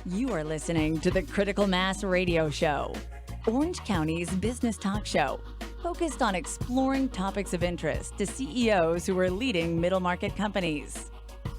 You are listening to the Critical Mass Radio Show, Orange County's business talk show, focused on exploring topics of interest to CEOs who are leading middle market companies.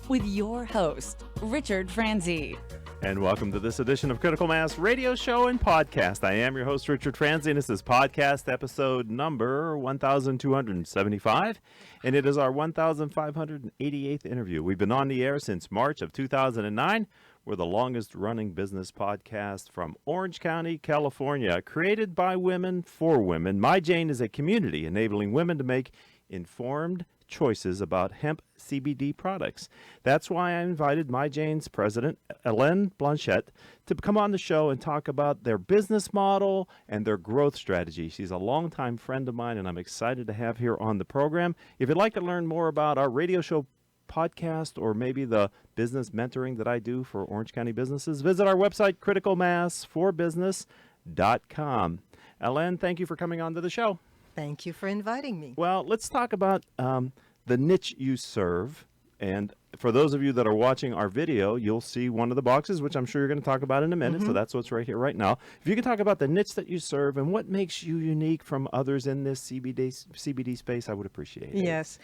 With your host, Richard Franzi. And welcome to this edition of Critical Mass Radio Show and Podcast. I am your host, Richard Franzi, and this is podcast episode number 1275, and it is our 1588th interview. We've been on the air since March of 2009. We're the longest running business podcast from Orange County, California, created by women for women. My Jane is a community enabling women to make informed choices about hemp CBD products. That's why I invited My Jane's president, Hélène Blanchette, to come on the show and talk about their business model and their growth strategy. She's a longtime friend of mine, and I'm excited to have her on the program. If you'd like to learn more about our radio show podcast or maybe the business mentoring that I do for Orange County businesses, visit our website, criticalmassforbusiness.com. Hélène, thank you for coming on to the show. Thank you for inviting me. Well, let's talk about the niche you serve. And for those of you that are watching our video, you'll see one of the boxes, which I'm sure you're going to talk about in a minute. So that's what's right here, right now. If you could talk about the niche that you serve and what makes you unique from others in this CBD space, I would appreciate it. Yes.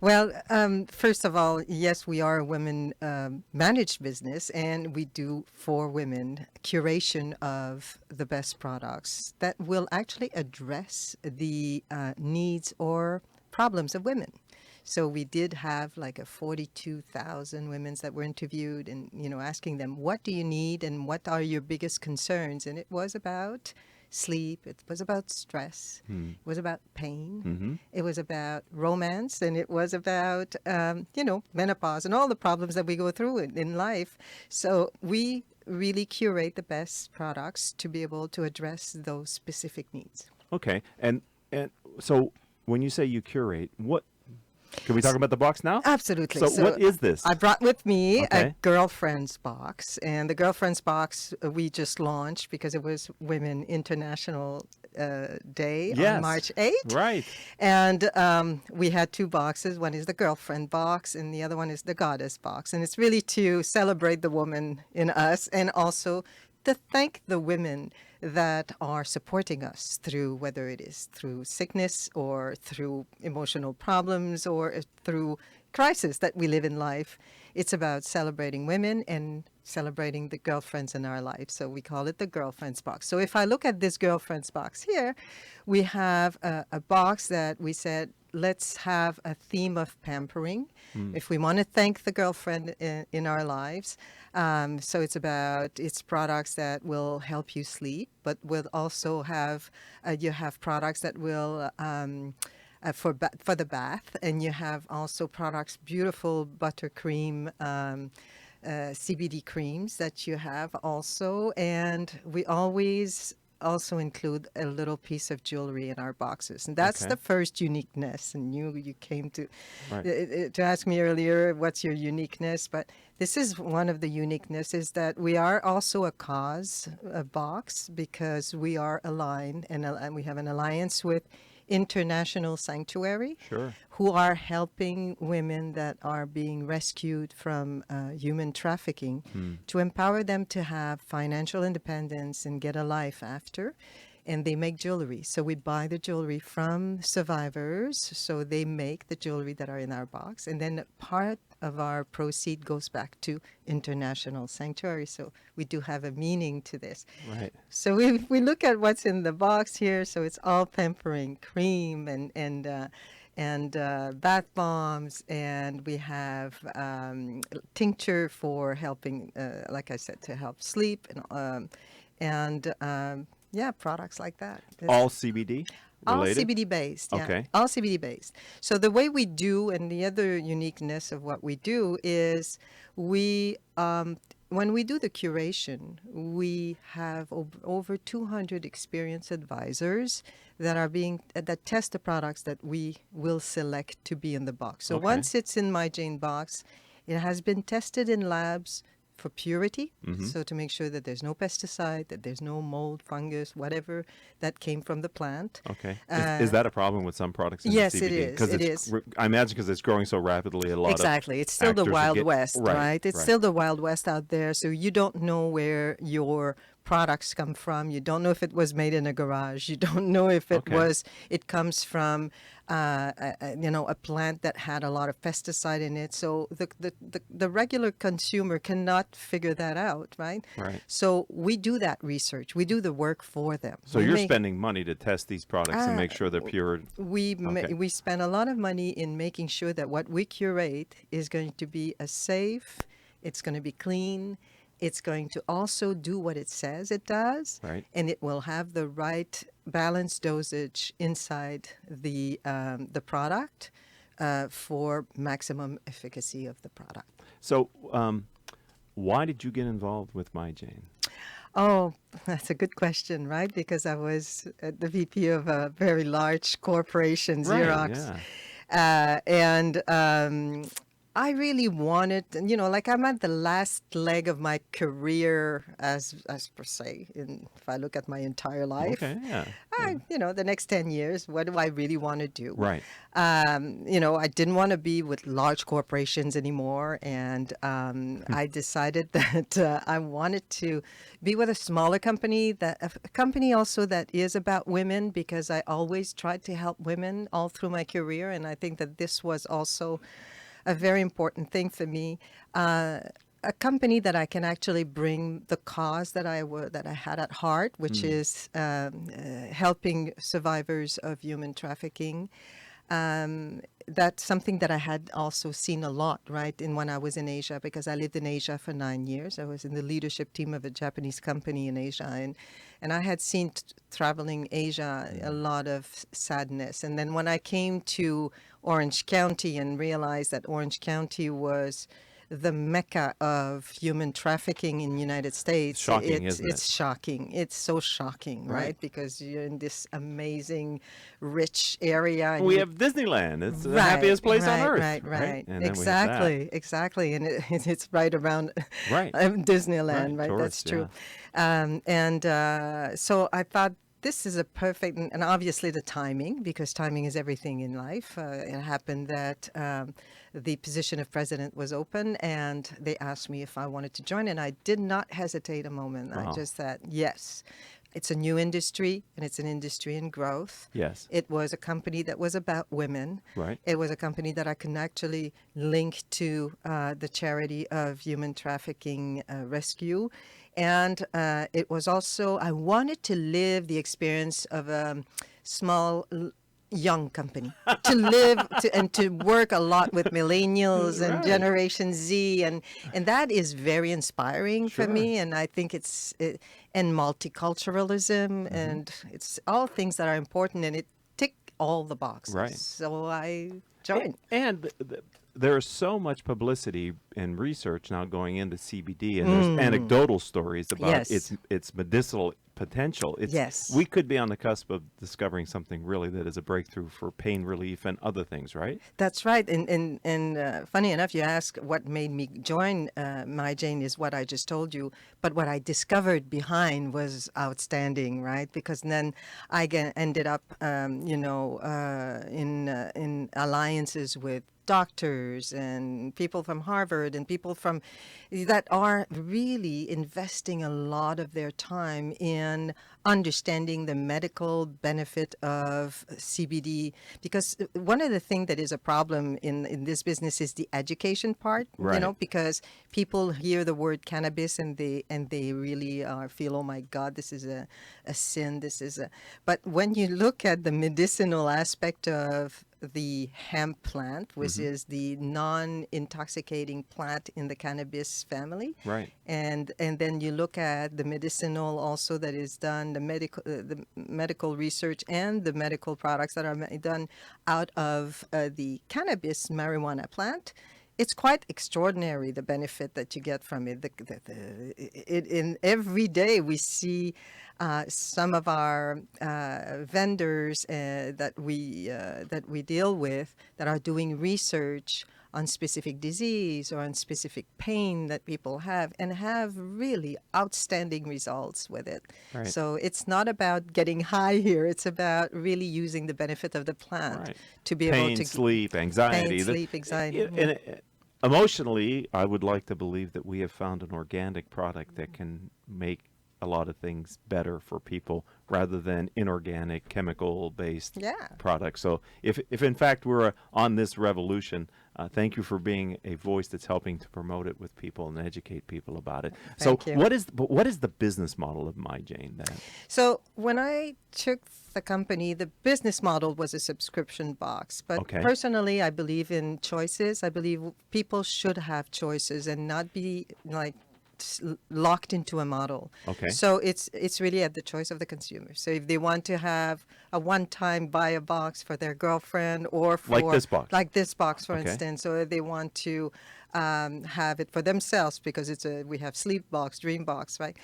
Well, first of all, yes, we are a women managed business, and we do for women curation of the best products that will actually address the needs or problems of women. So we did have like a 42,000 women that were interviewed and, asking them, what do you need and what are your biggest concerns? And it was about sleep. It was about stress. It was about pain. It was about romance. And it was about, menopause and all the problems that we go through in life. So we really curate the best products to be able to address those specific needs. Okay. And so when you say you curate, can we talk about the box now? Absolutely. So what is this? I brought with me Okay. a Girlfriends box. And the Girlfriends box we just launched because it was Women International Day on March 8th. Right. And we had two boxes. One is the Girlfriend box and the other one is the Goddess box. And it's really to celebrate the woman in us and also to thank the women that are supporting us through, whether it is through sickness or through emotional problems or through crisis that we live in life. It's about celebrating women and celebrating the girlfriends in our life. So we call it the Girlfriends box. So if I look at this Girlfriends box here, we have a box that we said, let's have a theme of pampering. If we want to thank the girlfriend in our lives. So it's products that will help you sleep, but we'll also have, you have products that will, for the bath, and you have also products, beautiful buttercream, CBD creams that you have also. And we always also include a little piece of jewelry in our boxes, and that's the first uniqueness. And you came to ask me earlier, what's your uniqueness? But this is one of the uniqueness is that we are also a box because we are aligned and we have an alliance with International Sanctuary, who are helping women that are being rescued from human trafficking to empower them to have financial independence and get a life after. And they make jewelry. So we buy the jewelry from survivors. So they make the jewelry that are in our box. And then part of our proceed goes back to International Sanctuary. So we do have a meaning to this. Right. So we look at what's in the box here. So it's all pampering, cream and bath bombs, and we have tincture for helping, like I said, to help sleep, and products like that. All CBD related? All CBD based. Yeah. Okay. All CBD based. So the way we do, and the other uniqueness of what we do is we, when we do the curation, we have over 200 experienced advisors that test the products that we will select to be in the box. So once it's in My Jane box, it has been tested in labs for purity, so to make sure that there's no pesticide, that there's no mold, fungus, whatever that came from the plant. Okay. Is that a problem with some products in Yes, the CBD? it is. It is. I imagine because it's growing so rapidly, a lot Exactly. of It's still the actors are Wild get- West, right? It's right. still the Wild West out there. So you don't know where your products come from. You don't know if it was made in a garage. You don't know if it Okay. it comes from, a plant that had a lot of pesticide in it. So the regular consumer cannot figure that out, right? Right. So we do that research. We do the work for them. So We you're make- spending money to test these products and make sure they're pure. Okay. we spend a lot of money in making sure that what we curate is going to be a safe, it's going to be clean, it's going to also do what it says it does, Right. and it will have the right balanced dosage inside the product for maximum efficacy of the product. So why did you get involved with MyJane? Oh, that's a good question, right? Because I was the VP of a very large corporation, Xerox. And I really wanted, like I'm at the last leg of my career as per se, if I look at my entire life. Okay, yeah. The next 10 years, what do I really want to do? Right. I didn't want to be with large corporations anymore. And I decided that I wanted to be with a smaller company, a company also that is about women, because I always tried to help women all through my career. And I think that this was also a very important thing for me. A company that I can actually bring the cause that I had at heart, which is helping survivors of human trafficking. That's something that I had also seen a lot, right, when I was in Asia, because I lived in Asia for 9 years. I was in the leadership team of a Japanese company in Asia, and I had seen traveling Asia a lot of sadness. And then when I came to Orange County and realized that Orange County was the mecca of human trafficking in the United States. Shocking, isn't it? It's shocking. It's so shocking, right? Because you're in this amazing, rich area. And We you- have Disneyland. It's the Right, happiest place on right, earth. Right. And then we have that. Exactly. And it's right around Right. Disneyland, right? Tourists, That's true. So I thought this is a perfect, and obviously the timing, because timing is everything in life. It happened that the position of president was open, and they asked me if I wanted to join, and I did not hesitate a moment. Wow. I just said yes. It's a new industry, and it's an industry in growth. Yes. It was a company that was about women. Right. It was a company that I can actually link to the charity of human trafficking rescue. And it was also, I wanted to live the experience of a small, young company, to live and to work a lot with millennials and Right. Generation Z. And that is very inspiring for Sure. me. And I think and multiculturalism, and it's all things that are important, and it ticked all the boxes. Right. So I joined. And there's so much publicity and research now going into CBD, and there's anecdotal stories about Yes. its medicinal potential. Yes. We could be on the cusp of discovering something really that is a breakthrough for pain relief and other things, right? That's right. And funny enough, you ask what made me join MyJane is what I just told you. But what I discovered behind was outstanding, right? Because then I ended up, in alliances with doctors and people from Harvard and people from that are really investing a lot of their time in understanding the medical benefit of CBD, because one of the things that is a problem in this business is the education part, Right. because people hear the word cannabis and they really feel, oh my God, this is a sin, but when you look at the medicinal aspect of the hemp plant, which is the non-intoxicating plant in the cannabis family. Right. And then you look at the medicinal also that is done, the medical research and the medical products that are done out of the cannabis marijuana plant. It's quite extraordinary, the benefit that you get from it. In every day we see some of our vendors that we deal with that are doing research on specific disease or on specific pain that people have, and have really outstanding results with it. Right. So it's not about getting high here. It's about really using the benefit of the plant Right. to be Pain, able to sleep, anxiety. pain, that- sleep, anxiety. and emotionally, I would like to believe that we have found an organic product that can make a lot of things better for people rather than inorganic, chemical-based Yeah. products. So if in fact we're on this revolution, thank you for being a voice that's helping to promote it with people and educate people about it. Thank So you. what is the business model of MyJane then? So when I took the company, the business model was a subscription box. But Okay. personally, I believe in choices. I believe people should have choices and not be like locked into a model. Okay. So it's really at the choice of the consumer. So if they want to have a one-time buy a box for their girlfriend or for Like this box. like this box, for Okay. instance, or they want to have it for themselves because we have sleep box, dream box, right?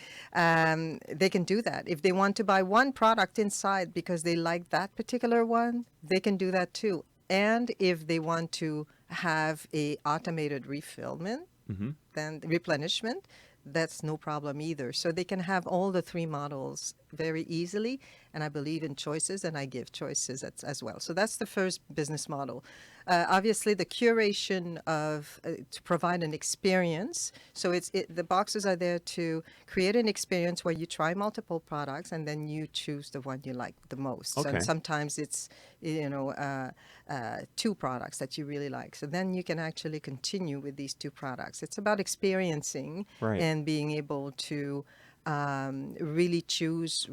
They can do that. If they want to buy one product inside because they like that particular one, they can do that too. And if they want to have a automated refillment, then replenishment, that's no problem either. So they can have all the three models very easily. And I believe in choices, and I give choices as well. So that's the first business model. Obviously, the curation of to provide an experience. So the boxes are there to create an experience where you try multiple products and then you choose the one you like the most. Okay. And sometimes it's two products that you really like. So then you can actually continue with these two products. It's about experiencing Right. and being able to really choose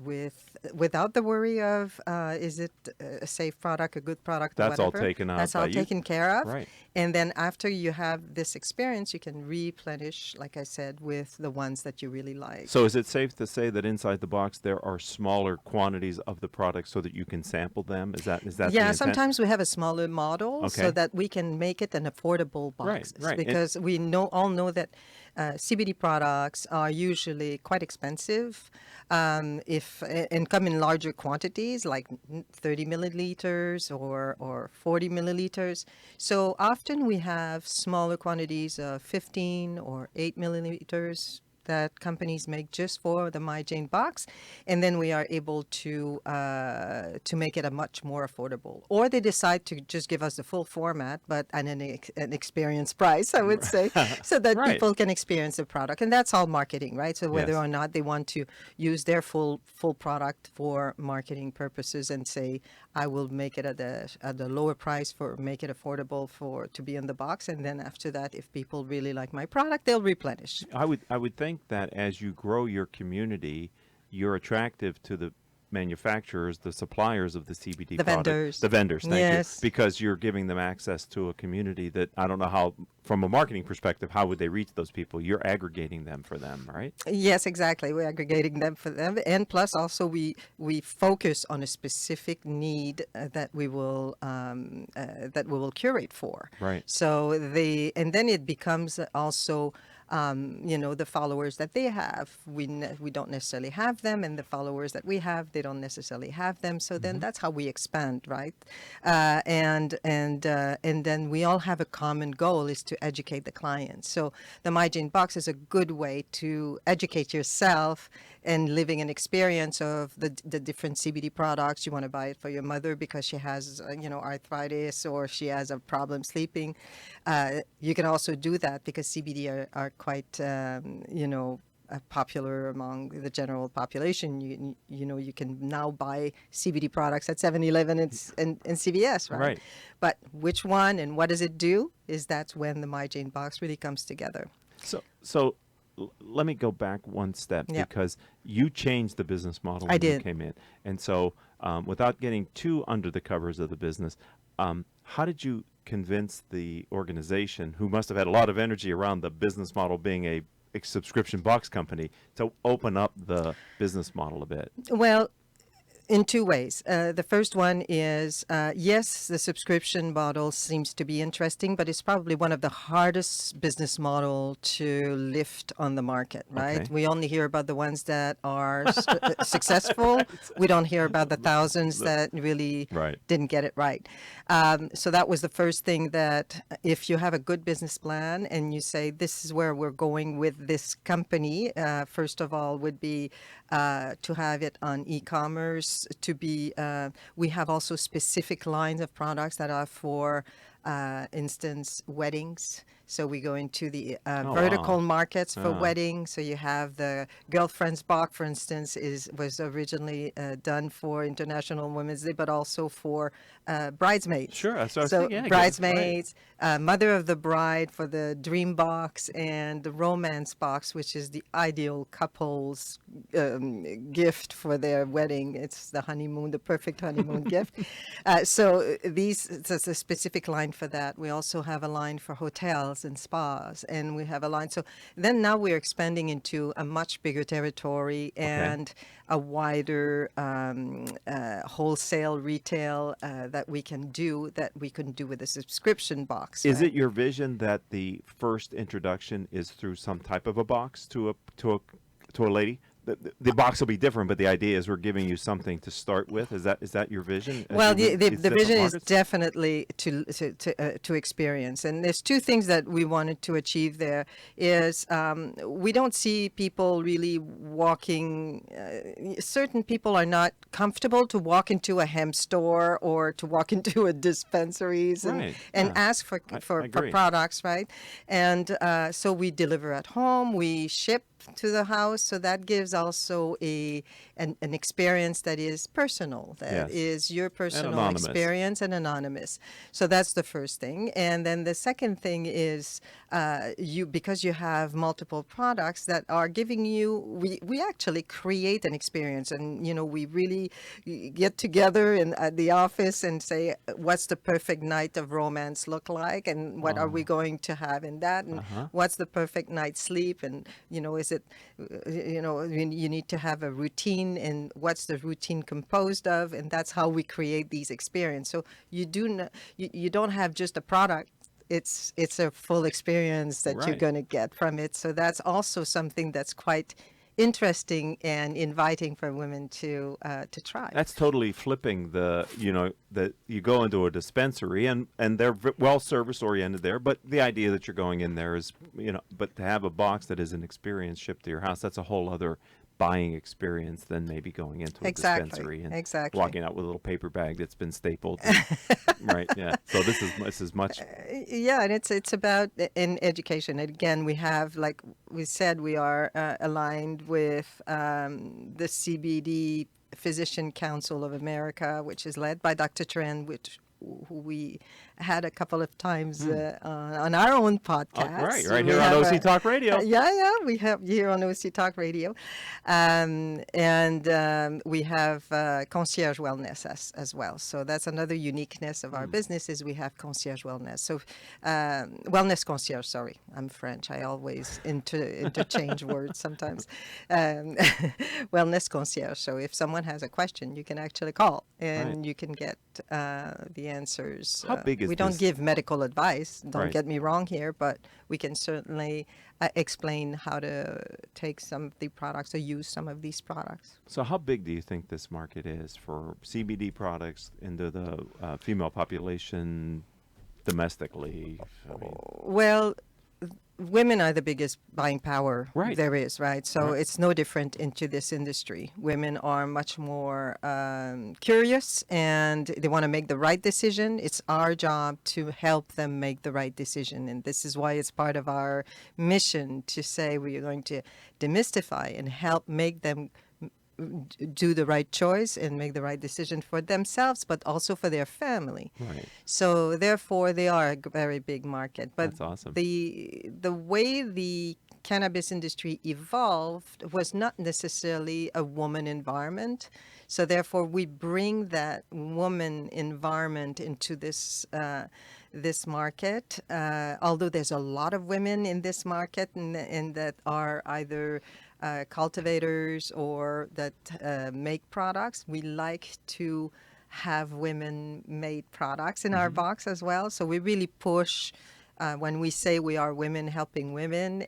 without the worry of is it a safe product, a good product, or That's all whatever. taken out That's by all you. taken care of. Right. And then after you have this experience, you can replenish, like I said, with the ones that you really like. So is it safe to say that inside the box there are smaller quantities of the product so that you can sample them? Is that the Yeah, intent? sometimes we have a smaller model Okay. so that we can make it an affordable box. right. Because we all know that CBD products are usually quite expensive and come in larger quantities, like 30 milliliters or 40 milliliters. So often we have smaller quantities of 15 or 8 milliliters that companies make just for the MyJane box, and then we are able to make it a much more affordable. Or they decide to just give us the full format, but at an experience price, I would say, so that Right. people can experience the product, and that's all marketing, right? So whether Yes. or not they want to use their full product for marketing purposes and say, I will make it at a lower price make it affordable to be in the box, and then after that, if people really like my product, they'll replenish. I would think that as you grow your community, you're attractive to the manufacturers, the suppliers of the CBD The product. vendors. The vendors, thank Yes. you. Because you're giving them access to a community that I don't know how, from a marketing perspective, how would they reach those people? You're aggregating them for them, right? Yes, exactly. We're aggregating them for them, and plus also we focus on a specific need that we will curate for. Right. So and then it becomes also the followers that they have. We don't necessarily have them, and the followers that we have, they don't necessarily have them. So then that's how we expand, right? And then we all have a common goal is to educate the clients. So the MyJane box is a good way to educate yourself and living an experience of the different CBD products. You want to buy it for your mother because she has arthritis or she has a problem sleeping. You can also do that because CBD are quite popular among the general population. You can now buy CBD products at 7-Eleven and CVS, right? Right. But which one and what does it do that's when the MyJane box really comes together. So let me go back one step Yeah. because you changed the business model when I you did. came in. And so without getting too under the covers of the business, how did you convince the organization, who must have had a lot of energy around the business model being a subscription box company, to open up the business model a bit? Well, In two ways. The first one is yes, the subscription model seems to be interesting, but it's probably one of the hardest business model to lift on the market, right? Okay. We only hear about the ones that are successful. We don't hear about the thousands that really Right. didn't get it right. So that was the first thing, that if you have a good business plan and you say, this is where we're going with this company, first of all, would be to have it on e-commerce, to be, we have also specific lines of products that are for, instance, weddings. So we go into the vertical wow. markets for Ah. weddings. So you have the Girlfriend's Box, for instance, was originally done for International Women's Day, but also for bridesmaids. Sure, that's what I was So thinking. Yeah, right. bridesmaids, Mother of the Bride for the Dream Box, and the Romance Box, which is the ideal couple's gift for their wedding. It's the honeymoon, the perfect honeymoon gift. So it's a specific line for that. We also have a line for hotels and spas, and we have a line. So then now we're expanding into a much bigger territory and a wider wholesale retail that we can do, that we couldn't do with a subscription box. Is right? it your vision that the first introduction is through some type of a box to a lady? The box will be different, but the idea is we're giving you something to start with. Is that your vision? as Well, you the, move the, these the different vision is markets? definitely to experience, and there's two things that we wanted to achieve. There is we don't see people really walking. Certain people are not comfortable to walk into a hem store or to walk into a dispensaries Right, and yeah. ask for I for agree. products, right? And so we deliver at home. We ship to the house, so that gives also an experience that is personal, that Yes. is your personal anonymous. experience and anonymous. So that's the first thing. And then the second thing is because you have multiple products that are giving you, we actually create an experience, and we really get together at the office and say, what's the perfect night of romance look like, and what are we going to have in that, and what's the perfect night's sleep, and is it, you need to have a routine, and what's the routine composed of, and that's how we create these experiences. So you don't have just a product. It's a full experience that you're Right. going to get from it. So that's also something that's quite interesting and inviting for women to try. That's totally flipping that you go into a dispensary and they're well service oriented there, but the idea that you're going in there is, but to have a box that is an experience shipped to your house, that's a whole other buying experience than maybe going into a Exactly, dispensary and exactly. walking out with a little paper bag that's been stapled. Right. Yeah. So this is much. Yeah, and it's about in education. And again, we have, like we said, we are aligned with the CBD Physician Council of America, which is led by Dr. Tran, who we had a couple of times on our own podcast. Right We here on have OC Talk Radio. Yeah, we have here on OC Talk Radio. And we have concierge wellness as well. So that's another uniqueness of our business, is we have concierge wellness. So wellness concierge, sorry, I'm French. I always interchange words sometimes. Wellness concierge. So if someone has a question, you can actually call and Right. you can get the answers. How big is we don't this? give medical advice, don't Right. get me wrong here, but we can certainly explain how to take some of the products or use some of these products. So how big do you think this market is for CBD products into the female population domestically? I mean, Well, women are the biggest buying power Right. there is, right? So Right. it's no different into this industry. Women are much more curious, and they want to make the right decision. It's our job to help them make the right decision. And this is why it's part of our mission to say we are going to demystify and help make them do the right choice and make the right decision for themselves, but also for their family. Right. So therefore, they are a very big market. But That's awesome. the way the cannabis industry evolved was not necessarily a woman environment. So therefore, we bring that woman environment into this this market. Although there's a lot of women in this market and that are either cultivators or that make products, we like to have women-made products in our box as well. So we really push. When we say we are women helping women,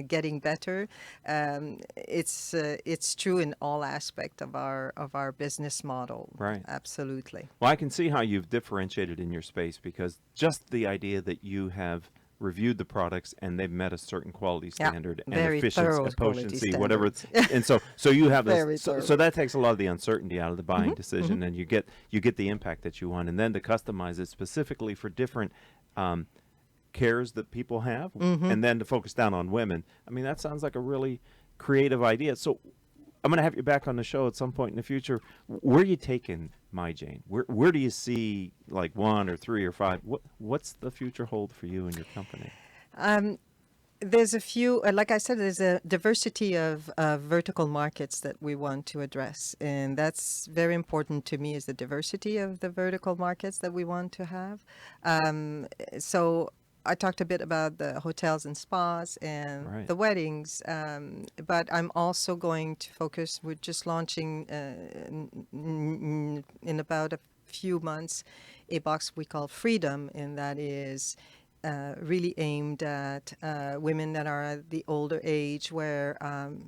getting better, it's true in all aspects of our business model. Right. Absolutely. Well, I can see how you've differentiated in your space, because just the idea that you have reviewed the products and they've met a certain quality Yeah, standard and very thorough efficiency, quality whatever it's, standards. and so you have Very this, so thorough. that takes a lot of the uncertainty out of the buying decision, and you get the impact that you want, and then to customize it specifically for different cares that people have, and then to focus down on women. I mean, that sounds like a really creative idea. So I'm going to have you back on the show at some point in the future. Where are you taking My Jane? Where do you see like 1 or 3 or 5? What's the future hold for you and your company? There's a few, like I said, there's a diversity of vertical markets that we want to address. And that's very important to me, is the diversity of the vertical markets that we want to have. So I talked a bit about the hotels and spas and Right. the weddings, but I'm also going to focus, we're just launching in about a few months a box we call Freedom, and that is really aimed at women that are at the older age, where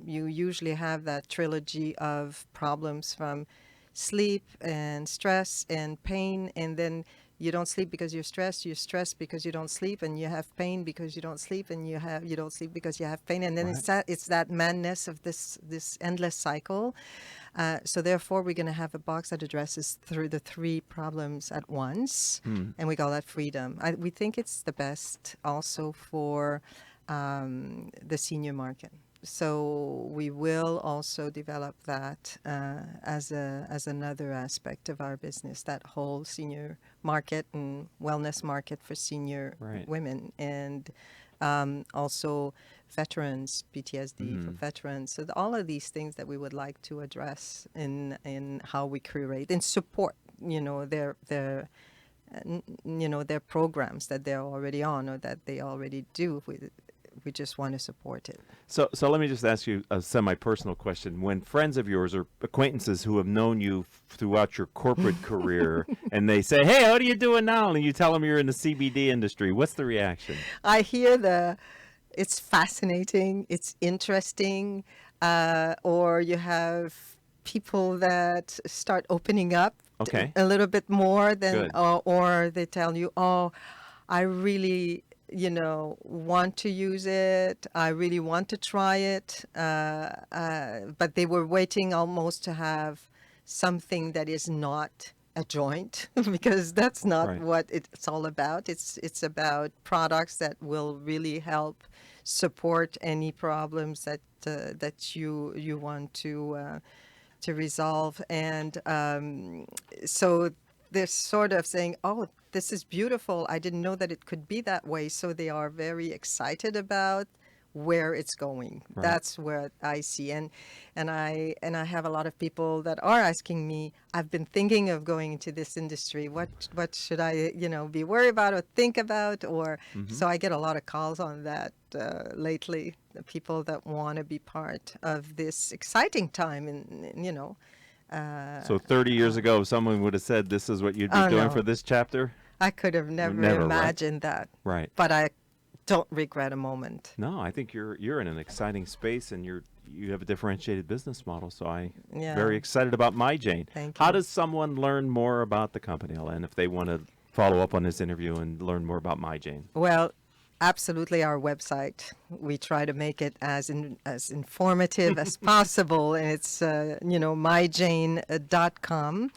you usually have that trilogy of problems from sleep and stress and pain, and then you don't sleep because you're stressed because you don't sleep, and you have pain because you don't sleep, and you don't sleep because you have pain, and then it's that madness of this endless cycle. So therefore, we're going to have a box that addresses through the 3 problems at once, and we call that Freedom. We think it's the best also for the senior market. So we will also develop that as another aspect of our business, that whole senior market and wellness market for senior Right. women, and also veterans, PTSD for veterans. So all of these things that we would like to address in how we curate and support, their programs that they're already on or that they already do. We just want to support it. So let me just ask you a semi-personal question. When friends of yours or acquaintances who have known you throughout your corporate career, and they say, "Hey, what are you doing now?" and you tell them you're in the CBD industry, what's the reaction? I hear it's fascinating, it's interesting, or you have people that start opening up Okay. a little bit more than, Good. or they tell you, "Oh, I really, want to use it. I really want to try it." But they were waiting almost to have something that is not a joint, because that's not Right. what it's all about. It's about products that will really help support any problems that you want to resolve. And so they're sort of saying, "Oh, this is beautiful. I didn't know that it could be that way." So they are very excited about where it's going. Right. That's where I see. And I have a lot of people that are asking me, "I've been thinking of going into this industry. What should I, be worried about or think about?" Or so I get a lot of calls on that lately. The people that want to be part of this exciting time, and So 30 years ago, if someone would have said this is what you'd be Oh, doing no. for this chapter? I could have never Never, right? imagined that. Right. But I don't regret a moment. No, I think you're in an exciting space, and you have a differentiated business model. So I'm Yeah. very excited about My Jane. Thank How you. does someone learn more about the company, Ellen, if they want to follow up on this interview and learn more about My Jane? Well, absolutely, our website. We try to make it as informative as possible, and it's myjane.com.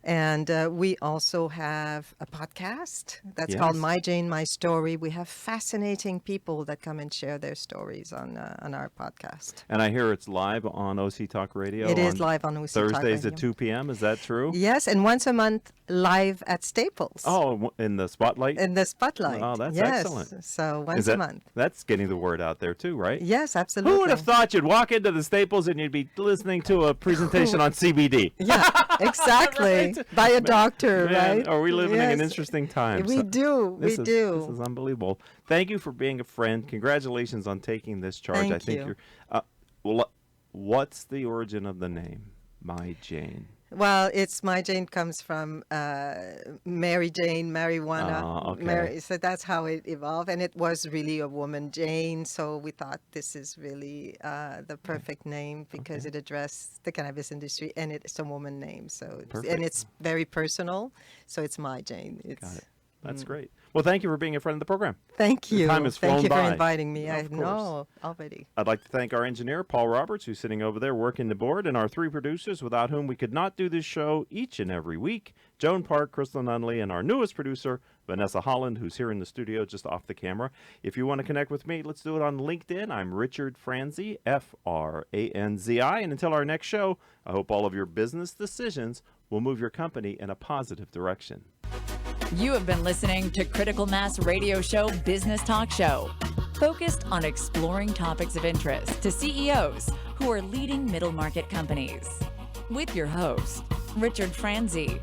And we also have a podcast that's called Yes. My Jane, My Story. We have fascinating people that come and share their stories on our podcast. And I hear it's live on OC Talk Radio. It is on live on OC Talk Thursdays Radio. at 2 p.m. Is that true? Yes, and once a month live at Staples. Oh, in the spotlight? In the spotlight. Oh, that's yes. excellent. So Is once that- a month. That's getting the word out there too, right? Yes, absolutely. Who would have thought you'd walk into the Staples and you'd be listening to a presentation on CBD? Yeah, exactly. Right? By a doctor, Man, right? are we living in Yes. interesting times? We do. This We is- do. This is unbelievable. Thank you for being a friend. Congratulations on taking this charge. Thank I think you. you're. Well, what's the origin of the name, My Jane? Well, it's My Jane comes from Mary Jane, marijuana. Ah, okay. So that's how it evolved. And it was really a woman, Jane. So we thought this is really the perfect name because it addressed the cannabis industry and it's a woman name. So Perfect. and it's very personal. So it's My Jane. Got it. That's great. Well, thank you for being a friend of the program. Thank The you. time has Thank flown you for by. inviting me. I Of course. know already. I'd like to thank our engineer, Paul Roberts, who's sitting over there working the board, and our three producers without whom we could not do this show each and every week, Joan Park, Crystal Nunley, and our newest producer, Vanessa Holland, who's here in the studio just off the camera. If you want to connect with me, let's do it on LinkedIn. I'm Richard Franzi, Franzi. And until our next show, I hope all of your business decisions will move your company in a positive direction. You have been listening to Critical Mass Radio Show Business Talk Show, focused on exploring topics of interest to CEOs who are leading middle market companies. With your host, Richard Franzi.